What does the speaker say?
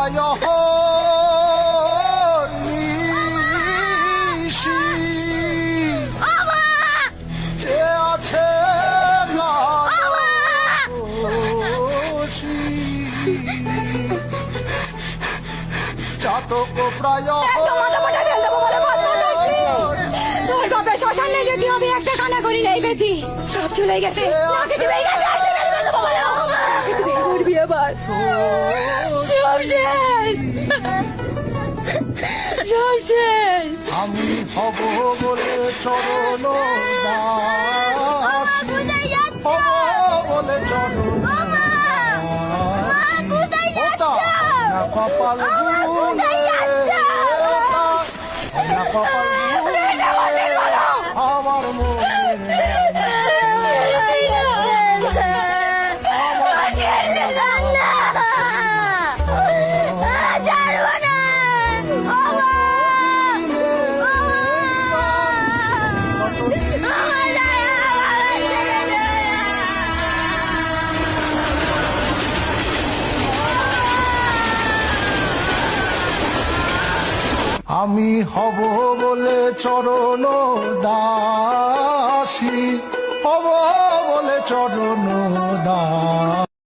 প্রায় নিশি যে আছে চাতক প্রায় তোর বাপে শ্মশানে যেতে হবে একটা কানা করি নেই বেশি সব চলে গেছে নাকি দিবে গেছে করবি আবার সব শেষ সব শেষ আমি হব বলে চরণ দাসী হব বলে চরণ কপাল কপাল আমার মনে আমি হব বলে চরণ দাসী হব বলে চরণ দাস